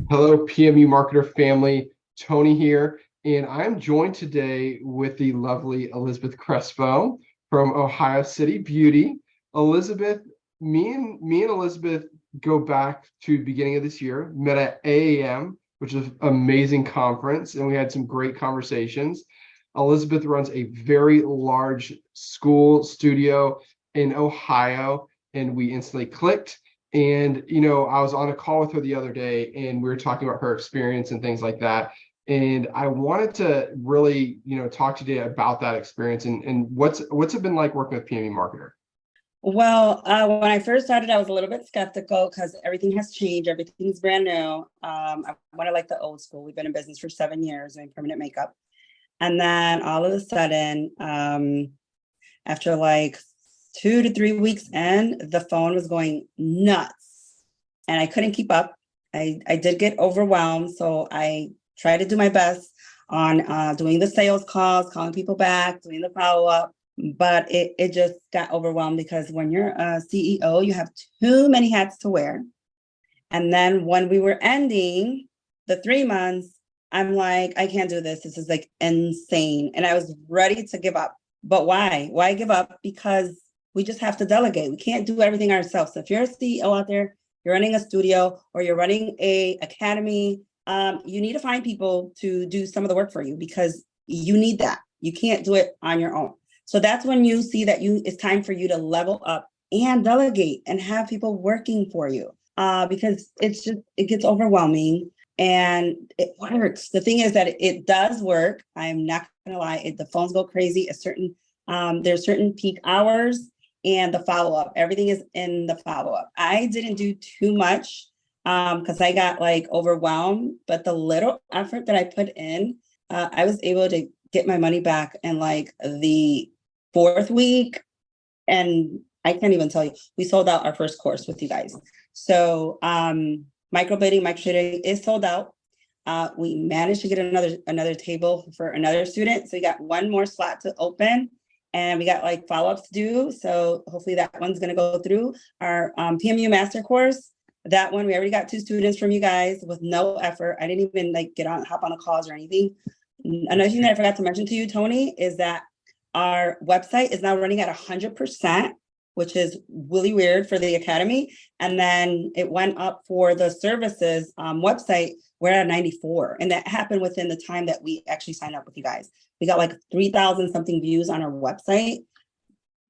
Hello, PMU Marketer family. Tony here, and I'm joined today with the lovely Elizabeth Crespo from Ohio City Beauty. Elizabeth, me and Elizabeth go back to the beginning of this year, met at AAM, which is an amazing conference, and we had some great conversations. Elizabeth runs a very large school studio in Ohio, and we instantly clicked. And, I was on a call with her the other day and we were talking about her experience and things like that. And I wanted to really, talk to you today about that experience and what's it been like working with PMU Marketer? Well, when I first started, I was a little bit skeptical because everything has changed. Everything's brand new. I wanted like the old school. We've been in business for 7 years doing permanent makeup. And then all of a sudden, after like 2 to 3 weeks in, the phone was going nuts and I couldn't keep up. I did get overwhelmed. So I tried to do my best on doing the sales calls, calling people back, doing the follow-up. But it just got overwhelmed because when you're a CEO, you have too many hats to wear. And then when we were ending the 3 months, I'm like, I can't do this. This is like insane. And I was ready to give up. But why? Why give up? Because we just have to delegate. We can't do everything ourselves. So if you're a CEO out there, you're running a studio or you're running a academy, you need to find people to do some of the work for you because you need that. You can't do it on your own. So that's when you see that it's time for you to level up and delegate and have people working for you because it gets overwhelming and it works. The thing is that it does work. I'm not going to lie. The phones go crazy. There's certain peak hours and the follow-up. Everything is in the follow-up. I didn't do too much because I got like overwhelmed, but the little effort that I put in, I was able to get my money back in like the 4th week. And I can't even tell you, we sold out our first course with you guys. So microblading, microshading is sold out. We managed to get another table for another student. So we got one more slot to open and we got like follow-ups to do. So hopefully that one's going to go through. Our PMU master course, that one, we already got 2 students from you guys with no effort. I didn't even like hop on the calls or anything. Another thing that I forgot to mention to you, Tony, is that our website is now running at 100%, which is really weird for the academy. And then it went up for the services website. We're at 94. And that happened within the time that we actually signed up with you guys. We got like 3,000 something views on our website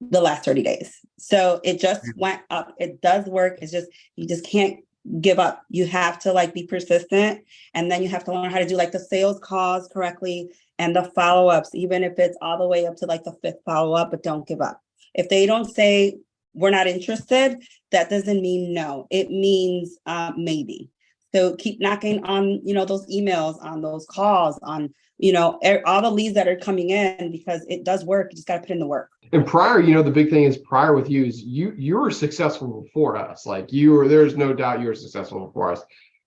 the last 30 days. So it just went up. It does work. It's just, you just can't give up. You have to like be persistent. And then you have to learn how to do like the sales calls correctly and the follow-ups, even if it's all the way up to like the 5th follow-up, but don't give up. If they don't say we're not interested, that doesn't mean no. It means maybe. So keep knocking on, those emails, on those calls, on, all the leads that are coming in because it does work. You just got to put in the work. And prior, the big thing is prior with you is you were successful before us. Like there's no doubt you were successful before us.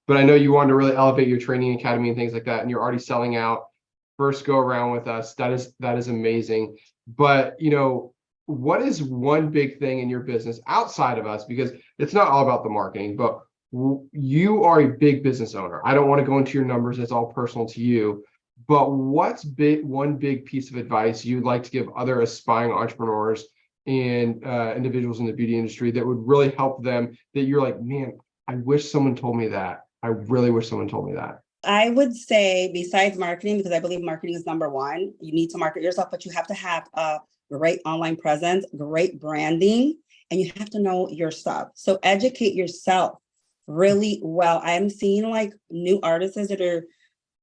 But I know you wanted to really elevate your training academy and things like that. And you're already selling out first go around with us. That is amazing. But, what is one big thing in your business outside of us? Because it's not all about the marketing, but you are a big business owner. I don't want to go into your numbers. It's all personal to you. But what's one big piece of advice you'd like to give other aspiring entrepreneurs and individuals in the beauty industry that would really help them, that you're like, man, I wish someone told me that. I really wish someone told me that. I would say besides marketing, because I believe marketing is number one, you need to market yourself, but you have to have a great online presence, great branding, and you have to know your stuff. So educate yourself really well. I'm seeing like new artists that are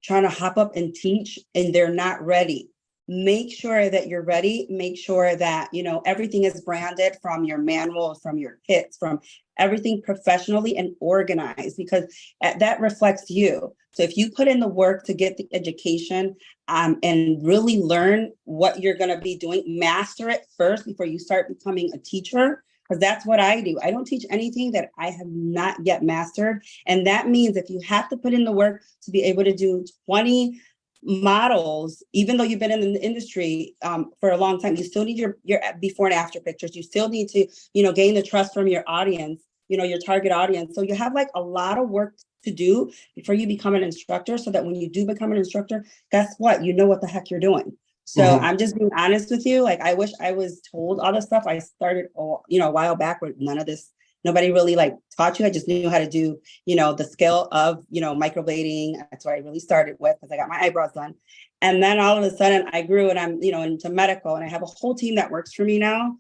trying to hop up and teach and they're not ready. Make sure that you're ready. Make sure that, everything is branded from your manuals, from your kits, from everything professionally and organized because that reflects you. So if you put in the work to get the education and really learn what you're going to be doing, master it first before you start becoming a teacher. Because that's what I do. I don't teach anything that I have not yet mastered. And that means if you have to put in the work to be able to do 20 models, even though you've been in the industry for a long time, you still need your before and after pictures. You still need to, gain the trust from your audience, your target audience. So you have like a lot of work to do before you become an instructor, so that when you do become an instructor, guess what? You know what the heck you're doing. So I'm just being honest with you. Like, I wish I was told all this stuff. I started, a while back with none of this. Nobody really like taught you. I just knew how to do, the skill of, microblading. That's what I really started with, because I got my eyebrows done. And then all of a sudden I grew, and I'm, into medical, and I have a whole team that works for me now,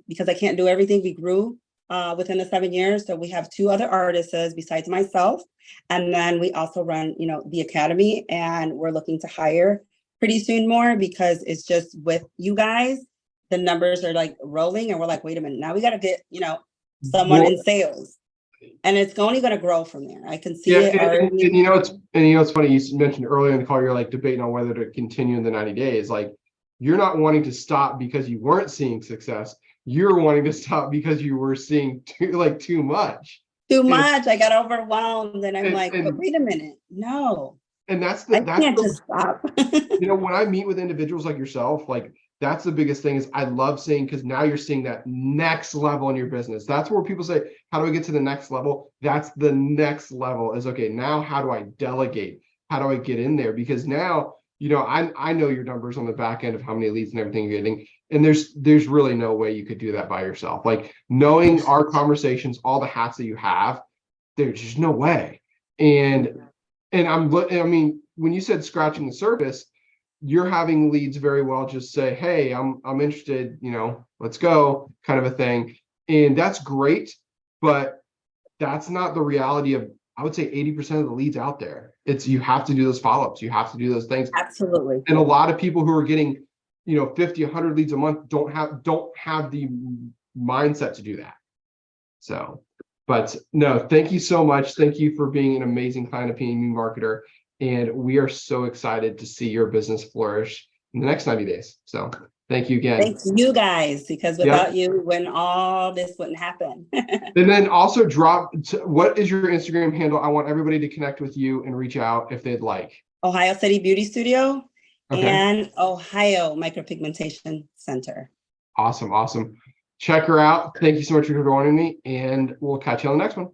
because I can't do everything. We grew within the 7 years. So we have 2 other artists besides myself. And then we also run, the academy, and we're looking to hire pretty soon more, because it's just with you guys, the numbers are like rolling, and we're like, wait a minute, now we got to get, someone in sales, and it's only going to grow from there. I can see it already. It's funny, you mentioned earlier in the call, you're like debating on whether to continue in the 90 days. Like, you're not wanting to stop because you weren't seeing success. You're wanting to stop because you were seeing too much. I got overwhelmed, and I'm like, but wait a minute, no. And I can't just stop. When I meet with individuals like yourself, like, that's the biggest thing is I love seeing, because now you're seeing that next level in your business. That's where people say, how do I get to the next level? That's the next level is, okay, now how do I delegate? How do I get in there? Because now, I know your numbers on the back end of how many leads and everything you're getting. And there's really no way you could do that by yourself. Like, knowing our conversations, all the hats that you have, there's just no way. And when you said scratching the surface, you're having leads very well just say, hey, I'm interested, let's go, kind of a thing. And that's great, but that's not the reality of, I would say, 80% of the leads out there. You have to do those follow-ups, you have to do those things. Absolutely. And a lot of people who are getting 50, 100 leads a month don't have the mindset to do that. So, but no, thank you so much. Thank you for being an amazing client of PMU Marketer. And we are so excited to see your business flourish in the next 90 days. So thank you again. Thanks you guys, because without you, when all this wouldn't happen. And then also what is your Instagram handle? I want everybody to connect with you and reach out if they'd like. Ohio City Beauty Studio and Ohio Micropigmentation Center. Awesome. Check her out. Thank you so much for joining me, and we'll catch you on the next one.